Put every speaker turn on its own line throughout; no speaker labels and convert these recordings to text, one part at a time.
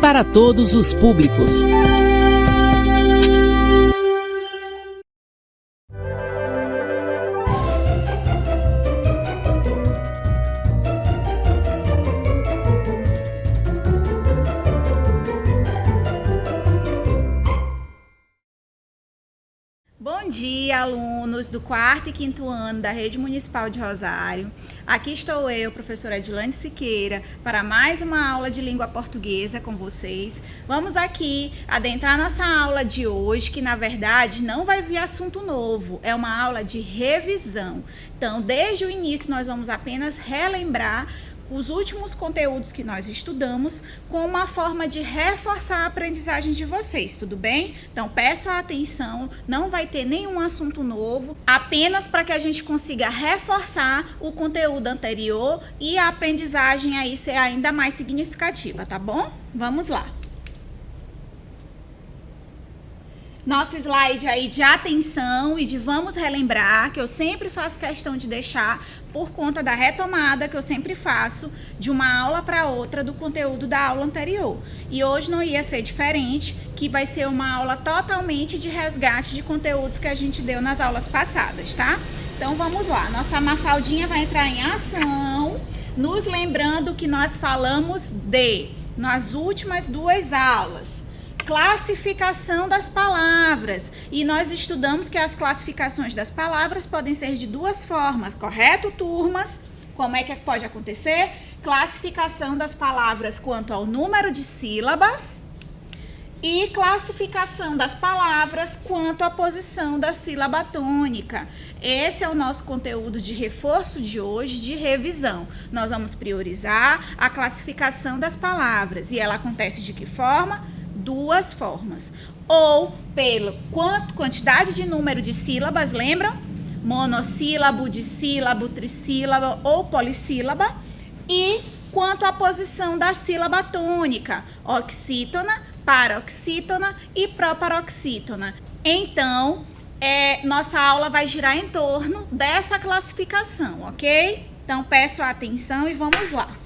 para todos os públicos.
Bom dia, alunos do 4º e 5º ano da Rede Municipal de Rosário. Aqui estou eu, professora Edilane Siqueira, para mais uma aula de língua portuguesa com vocês. Vamos aqui adentrar nossa aula de hoje, que na verdade não vai vir assunto novo, é uma aula de revisão. Então, desde o início nós vamos apenas relembrar os últimos conteúdos que nós estudamos com uma forma de reforçar a aprendizagem de vocês, tudo bem? Então, peço a atenção, não vai ter nenhum assunto novo, apenas para que a gente consiga reforçar o conteúdo anterior e a aprendizagem aí ser ainda mais significativa, tá bom? Vamos lá. Nosso slide aí de atenção e de vamos relembrar, que eu sempre faço questão de deixar por conta da retomada que eu sempre faço de uma aula para outra do conteúdo da aula anterior. E hoje não ia ser diferente, que vai ser uma aula totalmente de resgate de conteúdos que a gente deu nas aulas passadas, tá? Então vamos lá, nossa Mafaldinha vai entrar em ação, nos lembrando que nós falamos nas últimas duas aulas. Classificação das palavras, e nós estudamos que as classificações das palavras podem ser de duas formas, correto, turmas? Como é que pode acontecer? Classificação das palavras quanto ao número de sílabas e classificação das palavras quanto à posição da sílaba tônica. Esse é o nosso conteúdo de reforço de hoje, de revisão. Nós vamos priorizar a classificação das palavras, e ela acontece de que forma? Duas formas, ou pela quantidade de número de sílabas, lembram? Monossílabo, dissílabo, trissílaba ou polissílaba, e quanto à posição da sílaba tônica, oxítona, paroxítona e proparoxítona. Então, nossa aula vai girar em torno dessa classificação, ok? Então, peço a atenção e vamos lá.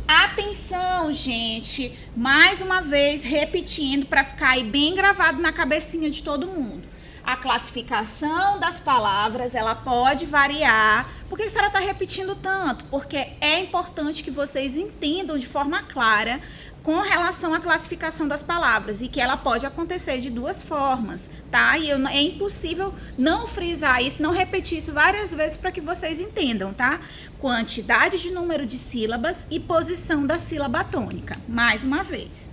Atenção, gente, mais uma vez repetindo para ficar aí bem gravado na cabecinha de todo mundo. A classificação das palavras, ela pode variar. Por que a senhora está repetindo tanto? Porque é importante que vocês entendam de forma clara com relação à classificação das palavras, e que ela pode acontecer de duas formas, tá? E é impossível não frisar isso, não repetir isso várias vezes para que vocês entendam, tá? Quantidade de número de sílabas e posição da sílaba tônica. Mais uma vez.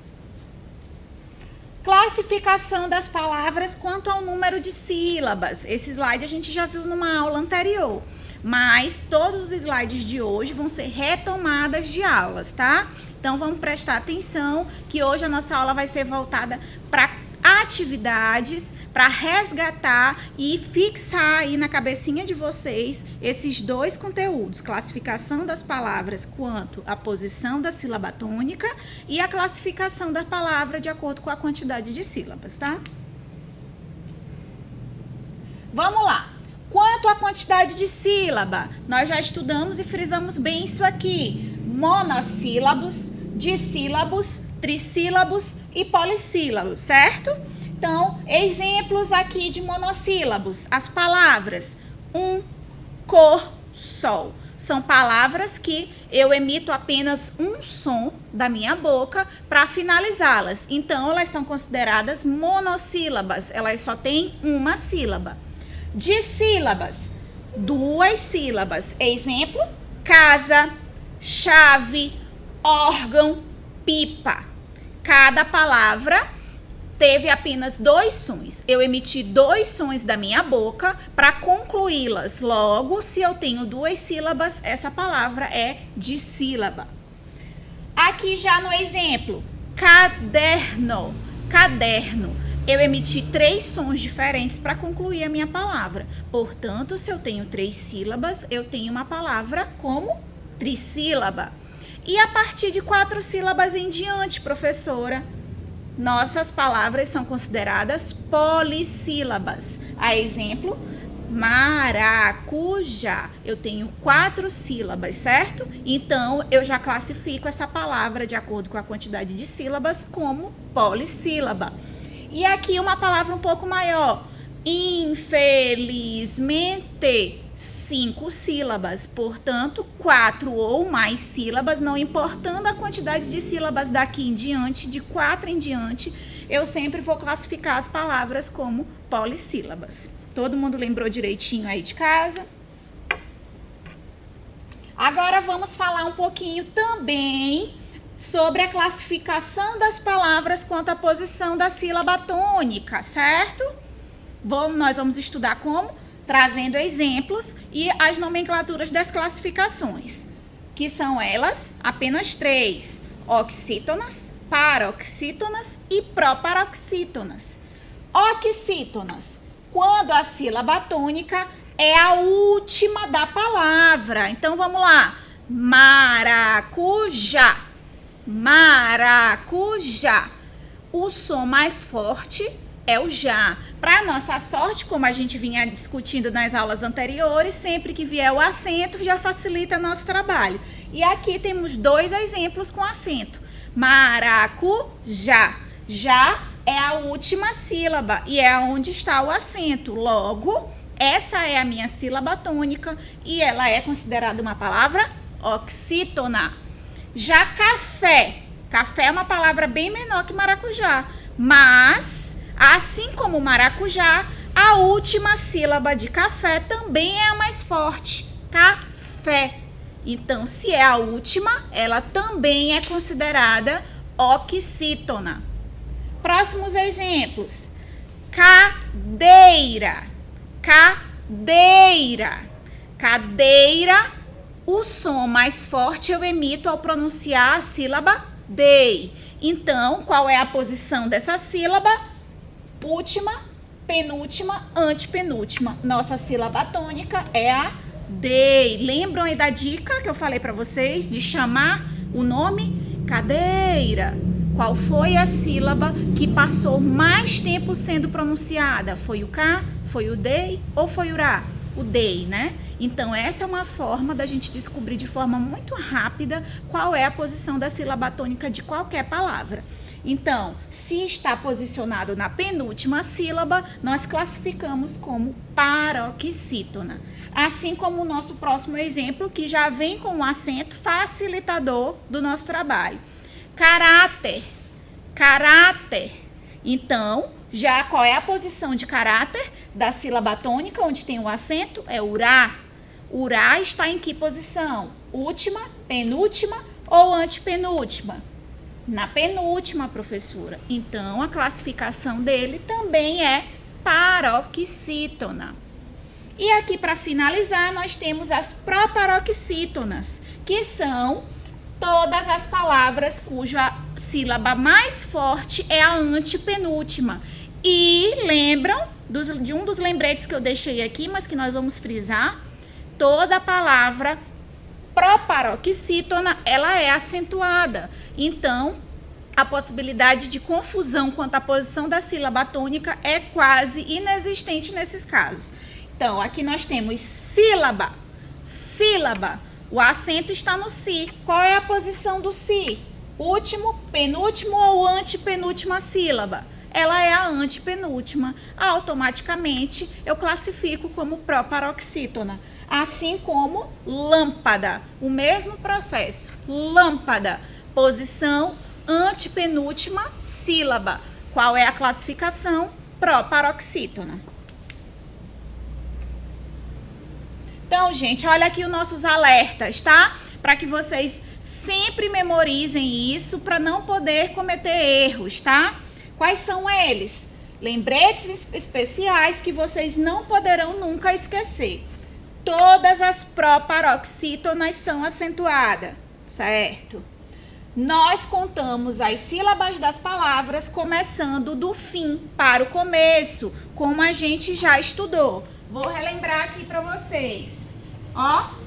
Classificação das palavras quanto ao número de sílabas. Esse slide a gente já viu numa aula anterior, mas todos os slides de hoje vão ser retomadas de aulas, tá? Então, vamos prestar atenção que hoje a nossa aula vai ser voltada para atividades, para resgatar e fixar aí na cabecinha de vocês esses dois conteúdos, classificação das palavras quanto à posição da sílaba tônica e a classificação da palavra de acordo com a quantidade de sílabas, tá? Vamos lá. Quanto à quantidade de sílaba, nós já estudamos e frisamos bem isso aqui. Monossílabos, dissílabos, trissílabos e polissílabos, certo? Então, exemplos aqui de monossílabos. As palavras cor, sol. São palavras que eu emito apenas um som da minha boca para finalizá-las. Então, elas são consideradas monossílabas. Elas só têm uma sílaba. Dissílabas, duas sílabas. Exemplo, casa, chave, órgão, pipa. Cada palavra teve apenas dois sons. Eu emiti dois sons da minha boca para concluí-las. Logo, se eu tenho duas sílabas, essa palavra é dissílaba. Aqui já no exemplo, caderno, caderno. Eu emiti três sons diferentes para concluir a minha palavra. Portanto, se eu tenho três sílabas, eu tenho uma palavra como trissílaba. E a partir de 4 sílabas em diante, professora, nossas palavras são consideradas polissílabas. A exemplo, maracujá. Eu tenho 4 sílabas, certo? Então, eu já classifico essa palavra, de acordo com a quantidade de sílabas, como polissílaba. E aqui uma palavra um pouco maior. Infelizmente, 5 sílabas. Portanto, 4 ou mais sílabas, não importando a quantidade de sílabas daqui em diante, de 4 em diante, eu sempre vou classificar as palavras como polissílabas. Todo mundo lembrou direitinho aí de casa? Agora vamos falar um pouquinho também sobre a classificação das palavras quanto à posição da sílaba tônica, certo? Nós vamos estudar como? Trazendo exemplos e as nomenclaturas das classificações, que são elas apenas 3: oxítonas, paroxítonas e proparoxítonas. Oxítonas, quando a sílaba tônica é a última da palavra. Então, vamos lá. Maracujá. Maracujá. O som mais forte é o já. Para nossa sorte, como a gente vinha discutindo nas aulas anteriores, sempre que vier o acento, já facilita nosso trabalho. E aqui temos 2 exemplos com acento. Maracujá. Já é a última sílaba e é onde está o acento. Logo, essa é a minha sílaba tônica e ela é considerada uma palavra oxítona. Já café. Café é uma palavra bem menor que maracujá, mas, assim como maracujá, a última sílaba de café também é a mais forte. Café. Então, se é a última, ela também é considerada oxítona. Próximos exemplos. Cadeira. Cadeira. Cadeira, o som mais forte eu emito ao pronunciar a sílaba dei. Então, qual é a posição dessa sílaba? Última, penúltima, antepenúltima. Nossa sílaba tônica é a dei. Lembram aí da dica que eu falei para vocês de chamar o nome? Cadeira. Qual foi a sílaba que passou mais tempo sendo pronunciada? Foi o K, foi o dei ou foi o rá? O dei, né? Então, essa é uma forma da gente descobrir de forma muito rápida qual é a posição da sílaba tônica de qualquer palavra. Então, se está posicionado na penúltima sílaba, nós classificamos como paroxítona. Assim como o nosso próximo exemplo, que já vem com um acento facilitador do nosso trabalho. Caráter. Caráter. Então, já qual é a posição de caráter da sílaba tônica, onde tem o acento? É o rá. O rá está em que posição? Última, penúltima ou antepenúltima? Na penúltima, professora. Então, a classificação dele também é paroxítona. E aqui, para finalizar, nós temos as proparoxítonas, que são todas as palavras cuja sílaba mais forte é a antepenúltima. E lembram de um dos lembretes que eu deixei aqui, mas que nós vamos frisar? Toda palavra proparoxítona, ela é acentuada. Então, a possibilidade de confusão quanto à posição da sílaba tônica é quase inexistente nesses casos. Então, aqui nós temos sílaba, sílaba. O acento está no si. Qual é a posição do si? Último, penúltimo ou antepenúltima sílaba? Ela é a antepenúltima. Automaticamente, eu classifico como proparoxítona. Assim como lâmpada, o mesmo processo. Lâmpada, posição antepenúltima sílaba. Qual é a classificação? Proparoxítona. Então, gente, olha aqui os nossos alertas, tá? Para que vocês sempre memorizem isso para não poder cometer erros, tá? Quais são eles? Lembretes especiais que vocês não poderão nunca esquecer. Todas as proparoxítonas são acentuadas, certo? Nós contamos as sílabas das palavras começando do fim para o começo, como a gente já estudou. Vou relembrar aqui para vocês. Ó.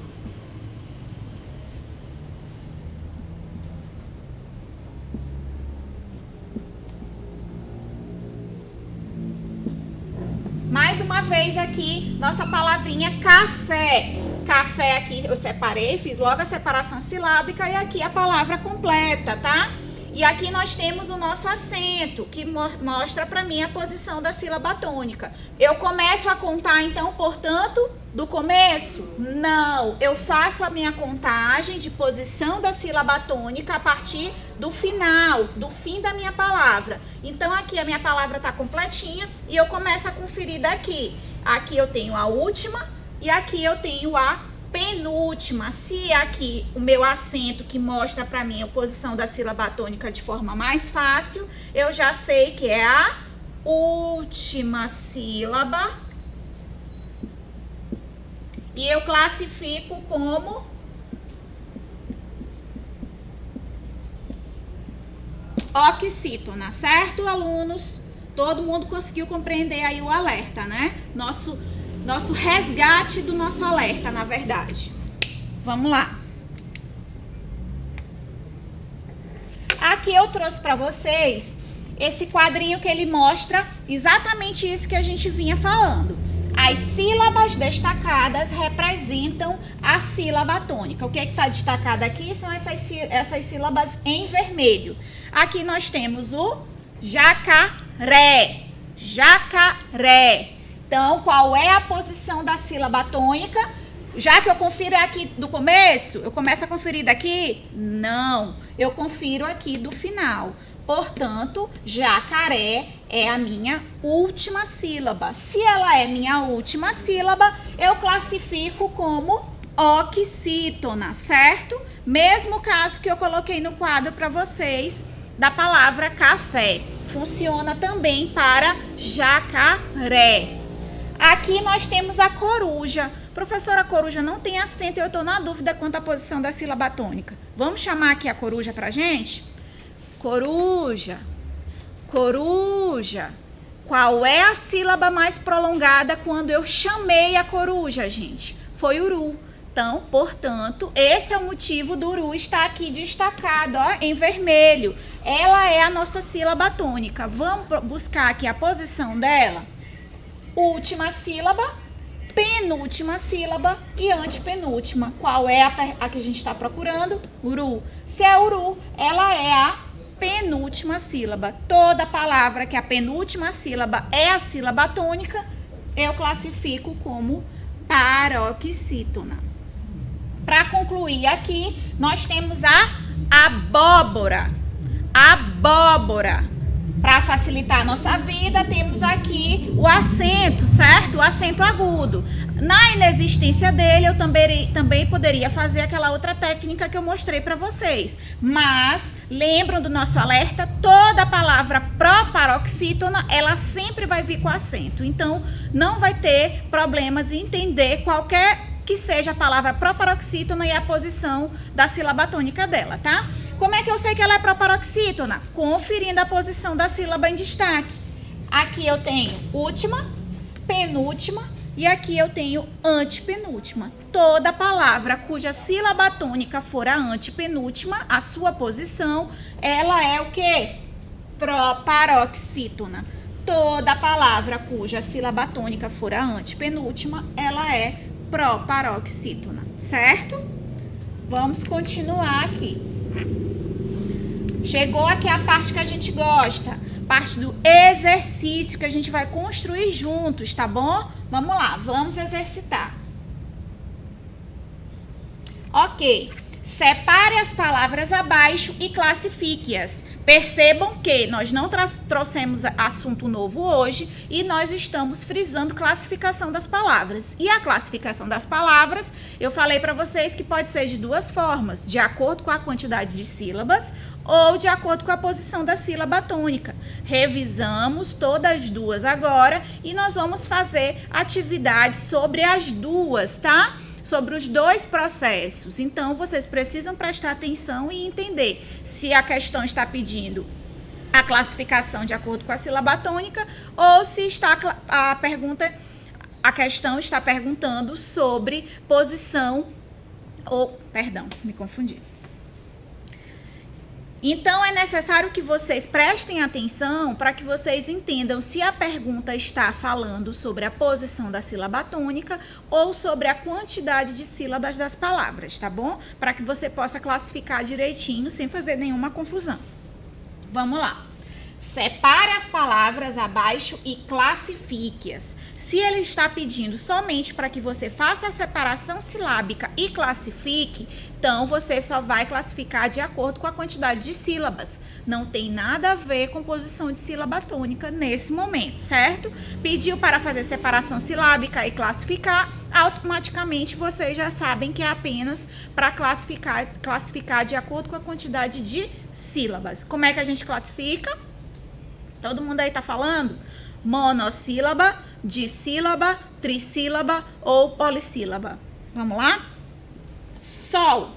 Mais uma vez vocês aqui nossa palavrinha café. Café aqui eu separei, fiz logo a separação silábica e aqui a palavra completa, tá? E aqui nós temos o nosso acento, que mostra para mim a posição da sílaba tônica. Eu começo a contar, então, portanto, do começo? Não. Eu faço a minha contagem de posição da sílaba tônica a partir do final, do fim da minha palavra. Então, aqui a minha palavra está completinha e eu começo a conferir daqui. Aqui eu tenho a última e aqui eu tenho a penúltima. Se aqui o meu acento que mostra para mim a posição da sílaba tônica de forma mais fácil, eu já sei que é a última sílaba e eu classifico como oxítona, certo, alunos? Todo mundo conseguiu compreender aí o alerta, né? Nosso resgate do nosso alerta, na verdade. Vamos lá. Aqui eu trouxe para vocês esse quadrinho que ele mostra exatamente isso que a gente vinha falando. As sílabas destacadas representam a sílaba tônica. O que é que está destacado aqui são essas sílabas em vermelho. Aqui nós temos o jacaré. Jacaré. Então, qual é a posição da sílaba tônica? Já que eu confiro aqui do começo, eu começo a conferir daqui? Não, eu confiro aqui do final. Portanto, jacaré é a minha última sílaba. Se ela é minha última sílaba, eu classifico como oxítona, certo? Mesmo caso que eu coloquei no quadro para vocês da palavra café. Funciona também para jacaré. Aqui nós temos a coruja. Professora, a coruja não tem acento e eu estou na dúvida quanto à posição da sílaba tônica. Vamos chamar aqui a coruja pra gente? Coruja. Coruja. Qual é a sílaba mais prolongada quando eu chamei a coruja, gente? Foi uru. Então, portanto, esse é o motivo do uru estar aqui destacado, ó, em vermelho. Ela é a nossa sílaba tônica. Vamos buscar aqui a posição dela? Última sílaba, penúltima sílaba e antepenúltima. Qual é a que a gente está procurando? Uru. Se é uru, ela é a penúltima sílaba. Toda palavra que a penúltima sílaba é a sílaba tônica, eu classifico como paroxítona. Para concluir aqui, nós temos a abóbora. Abóbora. Para facilitar a nossa vida, temos aqui o acento, certo? O acento agudo. Na inexistência dele, eu também poderia fazer aquela outra técnica que eu mostrei para vocês. Mas, lembram do nosso alerta? Toda palavra proparoxítona, ela sempre vai vir com acento. Então, não vai ter problemas em entender qualquer que seja a palavra proparoxítona e a posição da sílaba tônica dela, tá? Como é que eu sei que ela é proparoxítona? Conferindo a posição da sílaba em destaque. Aqui eu tenho última, penúltima e aqui eu tenho antepenúltima. Toda palavra cuja sílaba tônica for a antepenúltima, a sua posição, ela é o quê? Proparoxítona. Toda palavra cuja sílaba tônica for a antepenúltima, ela é proparoxítona, certo? Vamos continuar aqui. Chegou aqui a parte que a gente gosta, parte do exercício que a gente vai construir juntos, tá bom? Vamos lá, vamos exercitar. Ok, separe as palavras abaixo e classifique-as. Percebam que nós não trouxemos assunto novo hoje e nós estamos frisando classificação das palavras. E a classificação das palavras, eu falei para vocês que pode ser de duas formas, de acordo com a quantidade de sílabas ou de acordo com a posição da sílaba tônica. Revisamos todas as duas agora e nós vamos fazer atividades sobre as duas, tá? Sobre os dois processos. Então, vocês precisam prestar atenção e entender se a questão está pedindo a classificação de acordo com a sílaba tônica ou se está a questão está perguntando sobre posição ou, perdão, me confundi. Então, é necessário que vocês prestem atenção para que vocês entendam se a pergunta está falando sobre a posição da sílaba tônica ou sobre a quantidade de sílabas das palavras, tá bom? Para que você possa classificar direitinho sem fazer nenhuma confusão. Vamos lá. Separe as palavras abaixo e classifique-as. Se ele está pedindo somente para que você faça a separação silábica e classifique, então você só vai classificar de acordo com a quantidade de sílabas. Não tem nada a ver com posição de sílaba tônica nesse momento, certo? Pediu para fazer separação silábica e classificar, automaticamente vocês já sabem que é apenas para classificar de acordo com a quantidade de sílabas. Como é que a gente classifica? Todo mundo aí tá falando? Monossílaba, dissílaba, trissílaba ou polissílaba. Vamos lá? Sol.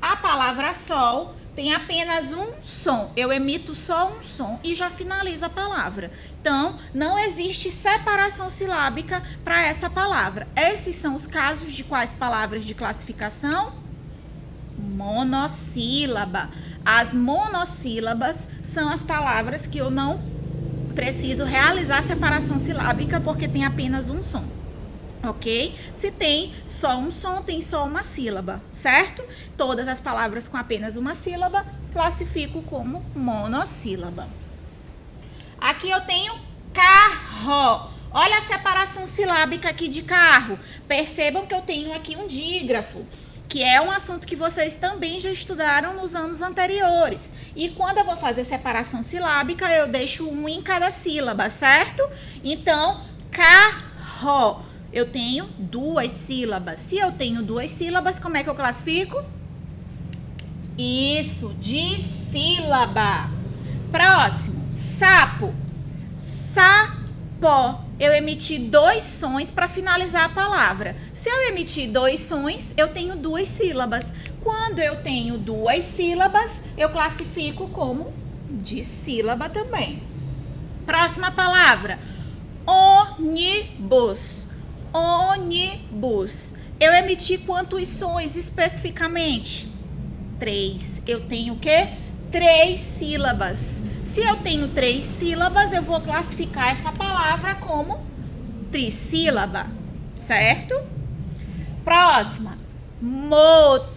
A palavra sol tem apenas um som. Eu emito só um som e já finaliza a palavra. Então, não existe separação silábica para essa palavra. Esses são os casos de quais palavras de classificação? Monossílaba. As monossílabas são as palavras que eu não preciso realizar separação silábica porque tem apenas um som, ok? Se tem só um som, tem só uma sílaba, certo? Todas as palavras com apenas uma sílaba, classifico como monossílaba. Aqui eu tenho carro. Olha a separação silábica aqui de carro. Percebam que eu tenho aqui um dígrafo, que é um assunto que vocês também já estudaram nos anos anteriores. E quando eu vou fazer separação silábica, eu deixo um em cada sílaba, certo? Então, carro, eu tenho duas sílabas. Se eu tenho duas sílabas, como é que eu classifico? Isso, dissílaba. Próximo, sapo. Sapo. Eu emiti dois sons para finalizar a palavra. Se eu emitir dois sons, eu tenho duas sílabas. Quando eu tenho duas sílabas, eu classifico como dissílaba também. Próxima palavra, ônibus. Ônibus. Eu emiti quantos sons especificamente? 3. Eu tenho o quê? 3 sílabas. Se eu tenho 3 sílabas, eu vou classificar essa palavra como trissílaba, certo? Próxima, motorista,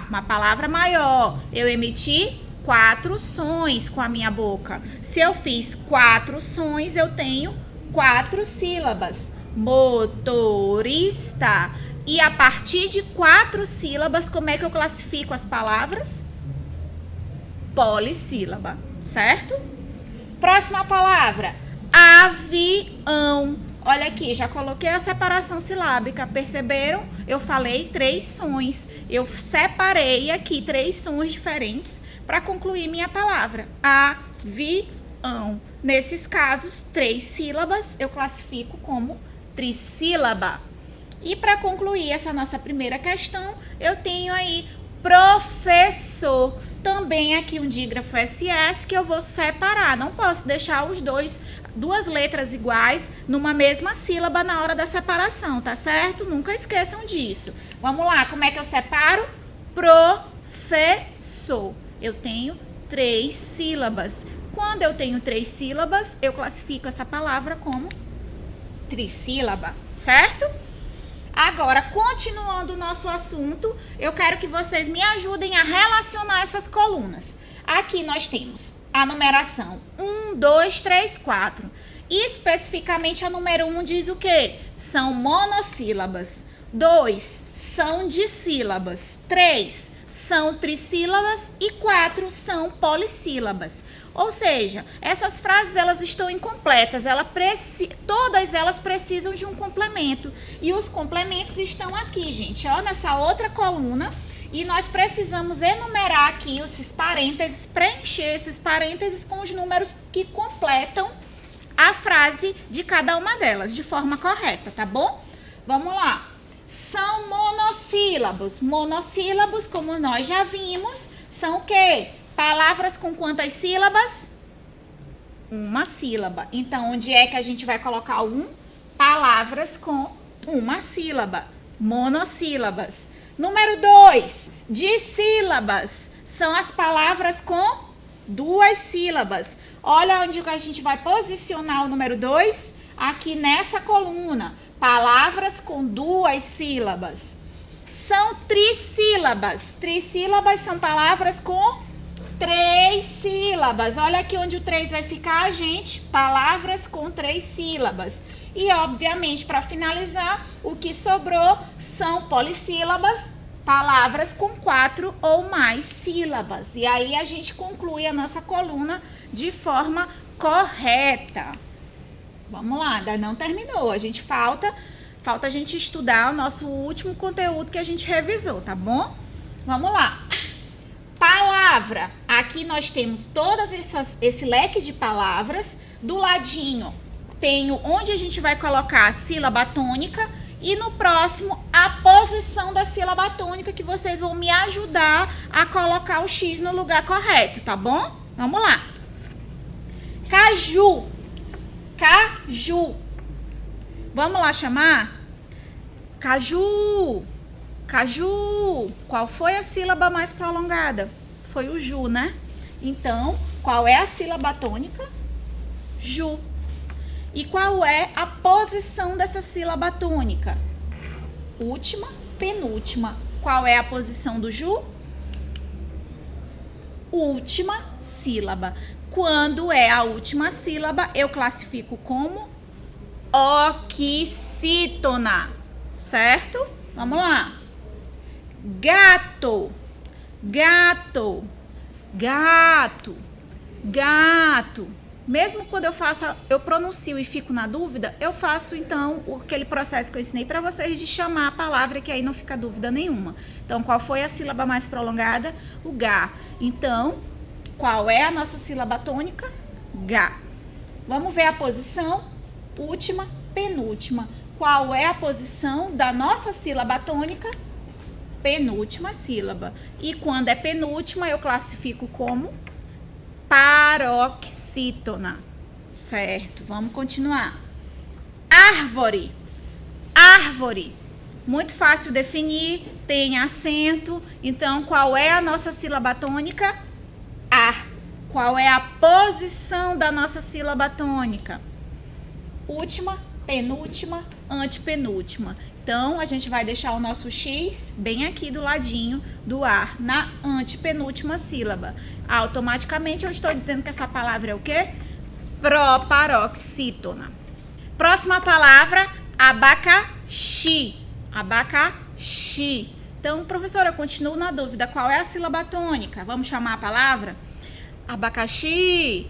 uma palavra maior. Eu emiti 4 sons com a minha boca. Se eu fiz 4 sons, eu tenho 4 sílabas. Motorista. E a partir de 4 sílabas, como é que eu classifico as palavras? Polissílaba, certo? Próxima palavra, avião. Olha aqui, já coloquei a separação silábica, perceberam? Eu falei 3 sons. Eu separei aqui 3 sons diferentes para concluir minha palavra. Avião. Nesses casos, 3 sílabas, eu classifico como trissílaba. E para concluir essa nossa primeira questão, eu tenho aí professor. Também aqui um dígrafo SS que eu vou separar. Não posso deixar duas letras iguais numa mesma sílaba na hora da separação, tá certo? Nunca esqueçam disso. Vamos lá, como é que eu separo? Professor. Eu tenho 3 sílabas. Quando eu tenho 3 sílabas, eu classifico essa palavra como trissílaba, certo? Agora, continuando o nosso assunto, eu quero que vocês me ajudem a relacionar essas colunas. Aqui nós temos a numeração 1, 2, 3, 4. E especificamente a número 1 diz o quê? São monossílabas. 2 são dissílabas. 3 são trissílabas e 4 são polissílabas. Ou seja, essas frases elas estão incompletas, todas elas precisam de um complemento. E os complementos estão aqui, gente, ó, nessa outra coluna. E nós precisamos enumerar aqui esses parênteses, preencher esses parênteses com os números que completam a frase de cada uma delas, de forma correta, tá bom? Vamos lá. São monossílabos. Monossílabos, como nós já vimos, são o quê? Palavras com quantas sílabas? Uma sílaba. Então, onde é que a gente vai colocar o 1? Palavras com uma sílaba. Monossílabas. Número 2, dissílabas. São as palavras com 2 sílabas. Olha onde a gente vai posicionar o número 2. Aqui nessa coluna. Palavras com 2 sílabas. São trissílabas. Trissílabas são palavras com 3 sílabas. Olha aqui onde o 3 vai ficar, gente. Palavras com 3 sílabas. E, obviamente, para finalizar, o que sobrou são polissílabas, palavras com 4 ou mais sílabas. E aí a gente conclui a nossa coluna de forma correta. Vamos lá, ainda não terminou. Falta a gente estudar o nosso último conteúdo que a gente revisou, tá bom? Vamos lá. Palavra. Aqui nós temos todas esse leque de palavras. Do ladinho tenho onde a gente vai colocar a sílaba tônica. E no próximo, a posição da sílaba tônica, que vocês vão me ajudar a colocar o X no lugar correto, tá bom? Vamos lá. Caju. Caju. Vamos lá chamar? Caju. Caju. Qual foi a sílaba mais prolongada? Foi o Ju, né? Então, qual é a sílaba tônica? Ju. E qual é a posição dessa sílaba tônica? Última, penúltima. Qual é a posição do Ju? Última sílaba. Quando é a última sílaba, eu classifico como oxítona, certo? Vamos lá. Gato, gato, gato, gato. Mesmo quando eu pronuncio e fico na dúvida, eu faço então aquele processo que eu ensinei para vocês de chamar a palavra, que aí não fica dúvida nenhuma. Então, qual foi a sílaba mais prolongada? O Gá. Então, qual é a nossa sílaba tônica? Gá. Vamos ver a posição? Última, penúltima. Qual é a posição da nossa sílaba tônica? Penúltima sílaba. E quando é penúltima, eu classifico como paroxítona, certo? Vamos continuar. Árvore, árvore, muito fácil definir, tem acento. Então, qual é a nossa sílaba tônica? A. Qual é a posição da nossa sílaba tônica? Última, penúltima, antepenúltima. Então, a gente vai deixar o nosso X bem aqui do ladinho do ar, na antepenúltima sílaba. Automaticamente, eu estou dizendo que essa palavra é o quê? Proparoxítona. Próxima palavra, abacaxi. Abacaxi. Então, professora, eu continuo na dúvida. Qual é a sílaba tônica? Vamos chamar a palavra? Abacaxi.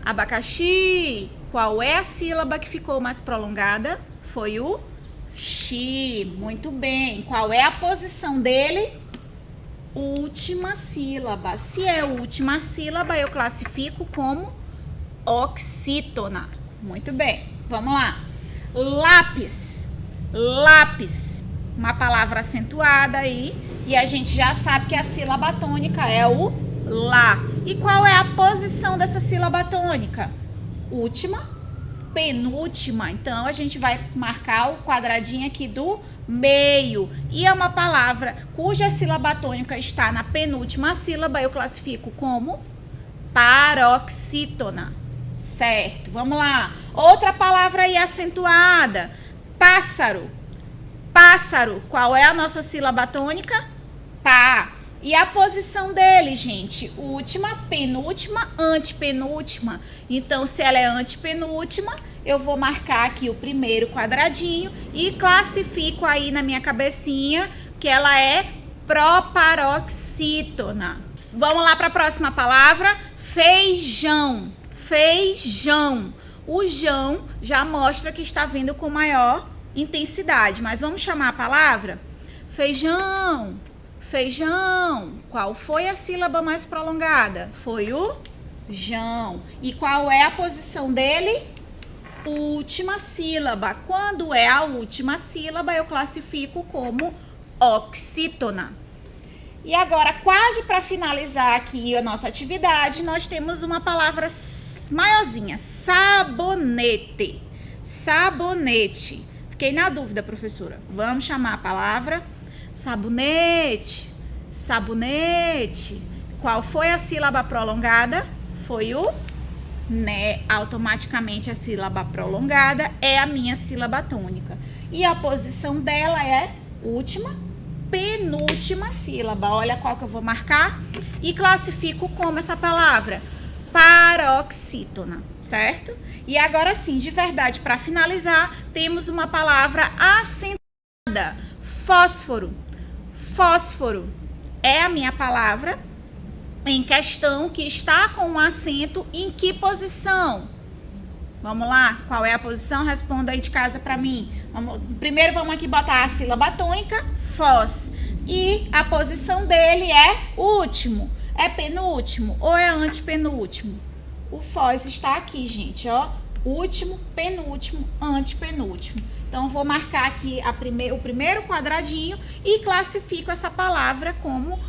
Abacaxi. Qual é a sílaba que ficou mais prolongada? Foi o Xi. Muito bem. Qual é a posição dele? Última sílaba. Se é última sílaba, eu classifico como oxítona. Muito bem. Vamos lá. Lápis. Lápis. Uma palavra acentuada aí. E a gente já sabe que a sílaba tônica é o Lá. E qual é a posição dessa sílaba tônica? Última, penúltima. Então, a gente vai marcar o quadradinho aqui do meio. E é uma palavra cuja sílaba tônica está na penúltima sílaba, eu classifico como paroxítona. Certo, vamos lá. Outra palavra aí acentuada. Pássaro. Pássaro. Qual é a nossa sílaba tônica? Pá. E a posição dele, gente? Última, penúltima, antepenúltima. Então, se ela é antepenúltima, eu vou marcar aqui o primeiro quadradinho e classifico aí na minha cabecinha que ela é proparoxítona. Vamos lá para a próxima palavra. Feijão. Feijão. O jão já mostra que está vindo com maior intensidade. Mas vamos chamar a palavra? Feijão. Feijão. Qual foi a sílaba mais prolongada? Foi o jão. E qual é a posição dele? Última sílaba. Quando é a última sílaba, eu classifico como oxítona. E agora, quase para finalizar aqui a nossa atividade, nós temos uma palavra maiorzinha. Sabonete. Sabonete. Fiquei na dúvida, professora. Vamos chamar a palavra sabonete. Sabonete. Qual foi a sílaba prolongada? Foi o né. Automaticamente a sílaba prolongada é a minha sílaba tônica. E a posição dela é última, penúltima sílaba. Olha qual que eu vou marcar e classifico como essa palavra. Paroxítona, certo? E agora sim, de verdade, para finalizar, temos uma palavra acentuada. Fósforo. Fósforo é a minha palavra em questão que está com um acento em que posição? Vamos lá? Qual é a posição? Responda aí de casa para mim. Primeiro vamos aqui botar a sílaba tônica, fós. E a posição dele é último. É penúltimo ou é antepenúltimo? O fós está aqui, gente, ó. Último, penúltimo, antepenúltimo. Então, vou marcar aqui o primeiro quadradinho e classifico essa palavra como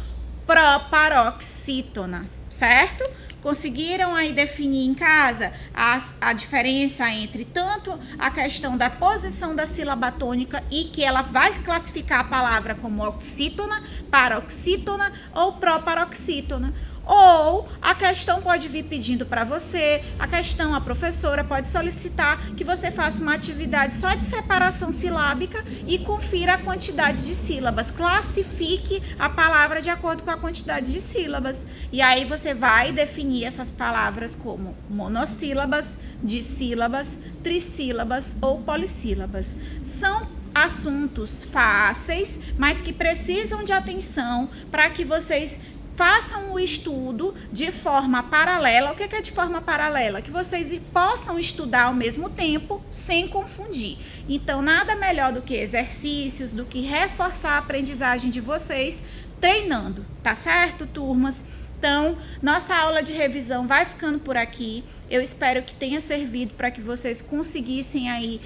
proparoxítona, certo? Conseguiram aí definir em casa a diferença entre tanto a questão da posição da sílaba tônica e que ela vai classificar a palavra como oxítona, paroxítona ou proparoxítona. Ou a questão pode vir pedindo para você, a professora pode solicitar que você faça uma atividade só de separação silábica e confira a quantidade de sílabas. Classifique a palavra de acordo com a quantidade de sílabas. E aí você vai definir essas palavras como monossílabas, dissílabas, trissílabas ou polissílabas. São assuntos fáceis, mas que precisam de atenção para que vocês façam o estudo de forma paralela. O que é de forma paralela? Que vocês possam estudar ao mesmo tempo, sem confundir. Então, nada melhor do que exercícios, do que reforçar a aprendizagem de vocês treinando, tá certo, turmas? Então, nossa aula de revisão vai ficando por aqui. Eu espero que tenha servido para que vocês conseguissem aí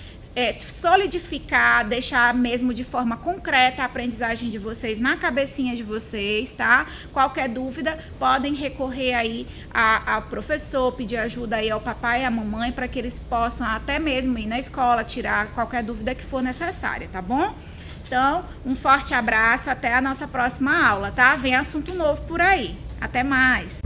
solidificar, deixar mesmo de forma concreta a aprendizagem de vocês na cabecinha de vocês, tá? Qualquer dúvida, podem recorrer aí ao professor, pedir ajuda aí ao papai e à mamãe para que eles possam até mesmo ir na escola, tirar qualquer dúvida que for necessária, tá bom? Então, um forte abraço, até a nossa próxima aula, tá? Vem assunto novo por aí. Até mais!